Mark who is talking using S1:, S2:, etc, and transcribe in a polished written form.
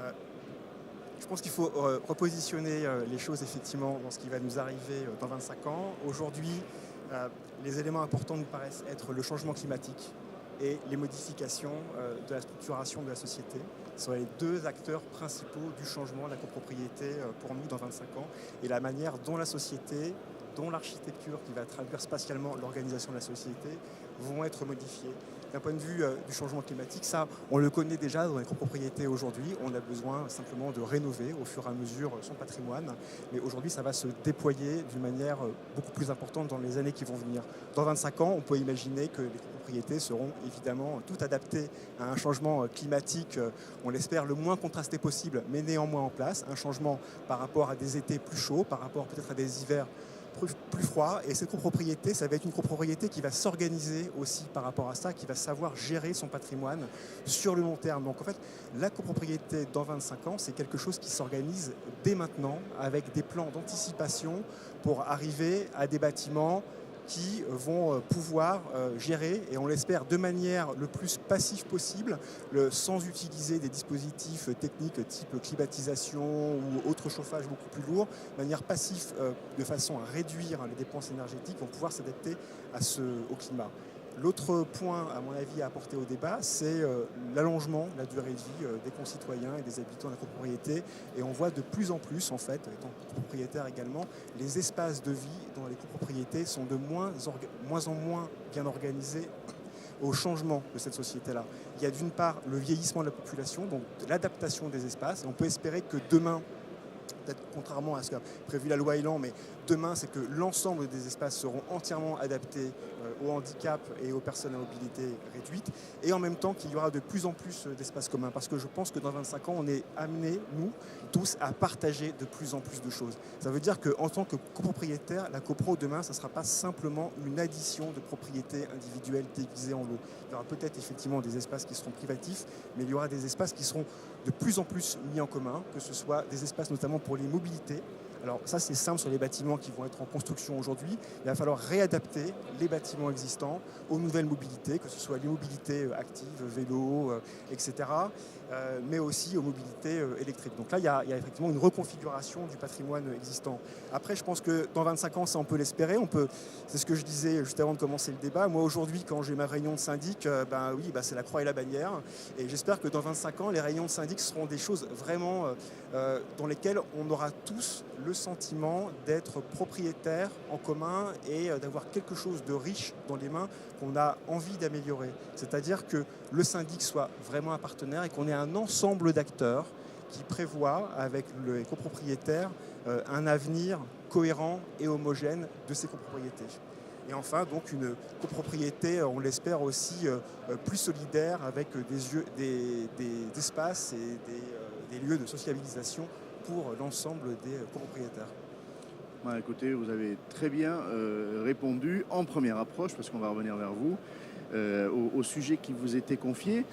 S1: Euh, je pense qu'il faut repositionner les choses effectivement dans ce qui va nous arriver dans 25 ans. Aujourd'hui, euh, les éléments importants nous paraissent être le changement climatique et les modifications de la structuration de la société. Ce sont les deux acteurs principaux du changement de la copropriété pour nous dans 25 ans et la manière dont la société, dont l'architecture qui va traduire spatialement l'organisation de la société vont être modifiées. D'un point de vue du changement climatique, ça, on le connaît déjà dans les copropriétés aujourd'hui. On a besoin simplement de rénover au fur et à mesure son patrimoine. Mais aujourd'hui, ça va se déployer d'une manière beaucoup plus importante dans les années qui vont venir. Dans 25 ans, on peut imaginer que les copropriétés seront évidemment toutes adaptées à un changement climatique, on l'espère, le moins contrasté possible, mais néanmoins en place. Un changement par rapport à des étés plus chauds, par rapport peut-être à des hivers plus froid. Et cette copropriété, ça va être une copropriété qui va s'organiser aussi par rapport à ça, qui va savoir gérer son patrimoine sur le long terme. Donc en fait, la copropriété dans 25 ans, c'est quelque chose qui s'organise dès maintenant avec des plans d'anticipation pour arriver à des bâtiments qui vont pouvoir gérer, et on l'espère de manière le plus passive possible, sans utiliser des dispositifs techniques type climatisation ou autre chauffage beaucoup plus lourd, de manière passive, de façon à réduire les dépenses énergétiques, vont pouvoir s'adapter au climat. L'autre point, à mon avis, à apporter au débat, c'est l'allongement de la durée de vie des concitoyens et des habitants de la copropriété. Et on voit de plus en plus, en fait, étant copropriétaire également, les espaces de vie dans les copropriétés sont de moins en moins bien organisés au changement de cette société-là. Il y a d'une part le vieillissement de la population, donc l'adaptation des espaces. Et on peut espérer que demain, peut-être contrairement à ce qu'a prévu la loi Elan, mais demain, c'est que l'ensemble des espaces seront entièrement adaptés au handicap et aux personnes à mobilité réduite, et en même temps qu'il y aura de plus en plus d'espaces communs, parce que je pense que dans 25 ans, on est amenés, nous, tous, à partager de plus en plus de choses. Ça veut dire qu'en tant que copropriétaire, la copro demain, ça ne sera pas simplement une addition de propriétés individuelles déguisées en lot. Il y aura peut-être effectivement des espaces qui seront privatifs, mais il y aura des espaces qui seront de plus en plus mis en commun, que ce soit des espaces notamment pour les mobilités. Alors ça, c'est simple sur les bâtiments qui vont être en construction aujourd'hui. Il va falloir réadapter les bâtiments existants aux nouvelles mobilités, que ce soit les mobilités actives, vélo, etc., mais aussi aux mobilités électriques. Donc là, il y a effectivement une reconfiguration du patrimoine existant. Après, je pense que dans 25 ans, ça, on peut l'espérer. C'est ce que je disais juste avant de commencer le débat. Moi, aujourd'hui, quand j'ai ma réunion de syndic, c'est la croix et la bannière. Et j'espère que dans 25 ans, les réunions de syndic seront des choses vraiment dans lesquelles on aura tous le sentiment d'être propriétaire en commun et d'avoir quelque chose de riche dans les mains qu'on a envie d'améliorer. C'est-à-dire que le syndic soit vraiment un partenaire et qu'on ait un ensemble d'acteurs qui prévoient avec les copropriétaires un avenir cohérent et homogène de ces copropriétés. Et enfin, donc, une copropriété, on l'espère aussi, plus solidaire, avec des espaces et des lieux de sociabilisation pour l'ensemble des copropriétaires.
S2: Bah, écoutez, vous avez très bien répondu en première approche, parce qu'on va revenir vers vous, au sujet qui vous était confié.